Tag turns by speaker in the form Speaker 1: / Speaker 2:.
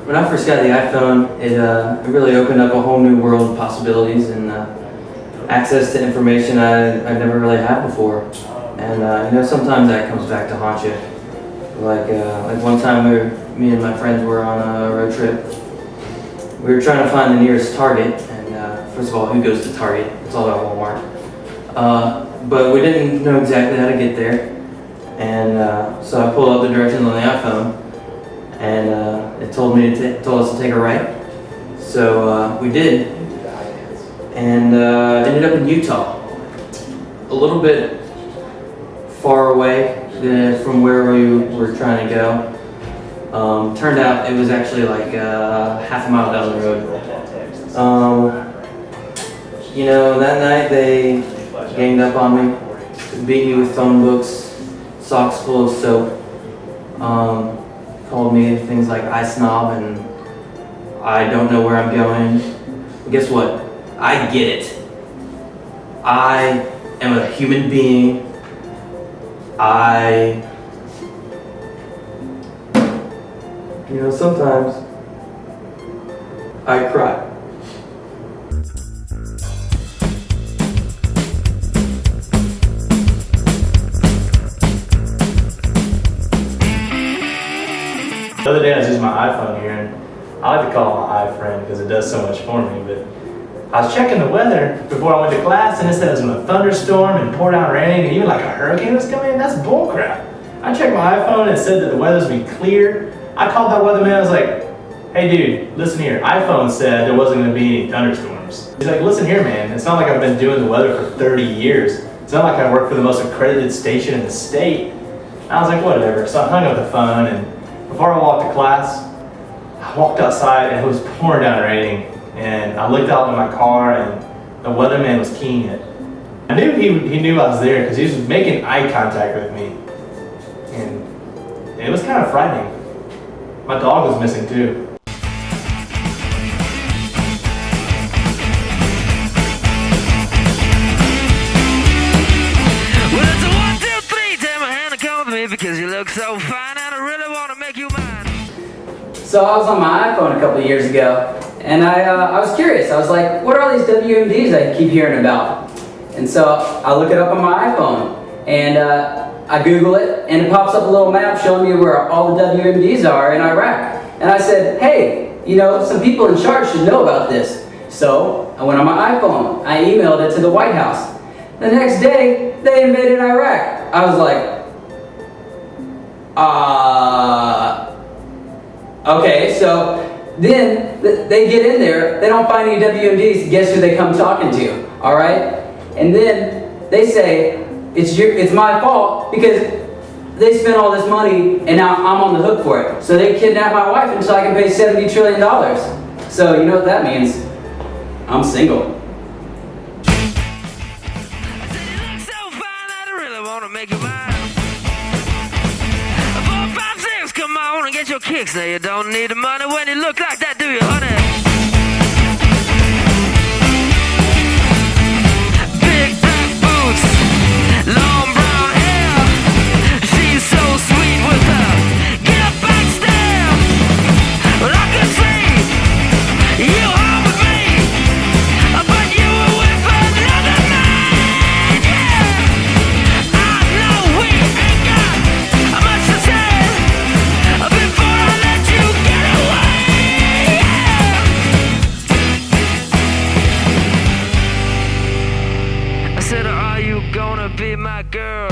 Speaker 1: When I first got the iPhone, it really opened up a whole new world of possibilities and access to information I never really had before. And sometimes that comes back to haunt you. Like one time me and my friends were on a road trip. We were trying to find the nearest Target, and first of all, who goes to Target? It's all about Walmart. But we didn't know exactly how to get there, and so I pulled up the directions on the iPhone, and it told us to take a right. So we did, and ended up in Utah, a little bit far away from where we were trying to go. Turned out it was actually like half a mile down the road. That night they ganged up on me, beat me with phone books, socks full of soap, called me things like Isnob and I don't know where I'm going. But guess what? I get it. I am a human being. Sometimes I cry.
Speaker 2: The other day I was using my iPhone here, and I like to call it my iFriend because it does so much for me, but I was checking the weather before I went to class, and it said it was going to thunderstorm and pour down rain, and even like a hurricane was coming in. That's bullcrap. I checked my iPhone, and it said that the weather's going to be clear. I called that weatherman, I was like, hey dude, listen here, iPhone said there wasn't going to be any thunderstorms. He's like, listen here man, it's not like I've been doing the weather for 30 years. It's not like I work for the most accredited station in the state. And I was like, whatever. So I hung up the phone, and before I walked to class, I walked outside and it was pouring down raining. And I looked out in my car and the weatherman was keying it. I knew he knew I was there because he was making eye contact with me. And it was kind of frightening. My dog was missing too.
Speaker 3: Well, it's a 1, 2, 3, take my hand and come with me because you look so fine and I really want to make you mine.
Speaker 4: So I was on my iPhone a couple of years ago, and I was curious. I was like, what are all these WMDs I keep hearing about? And so I look it up on my iPhone, and I Google it, and it pops up a little map showing me where all the WMDs are in Iraq. And I said, hey, some people in charge should know about this. So I went on my iPhone. I emailed it to the White House. The next day, they invaded Iraq. I was like, okay, so then they get in there, they don't find any WMDs, guess who they come talking to, all right? And then they say, it's my fault because they spent all this money and now I'm on the hook for it. So they kidnapped my wife until I can pay $70 trillion. So you know what that means? I'm single.
Speaker 3: Make you mine. 4, 5, 6, come on and get your kicks. Now you don't need the money when you look like that, do you, honey? Big black boots, long brown hair. She's so sweet with her get back stare. Well, I can see you home with me, but you were with another man, yeah. Said, are you gonna be my girl?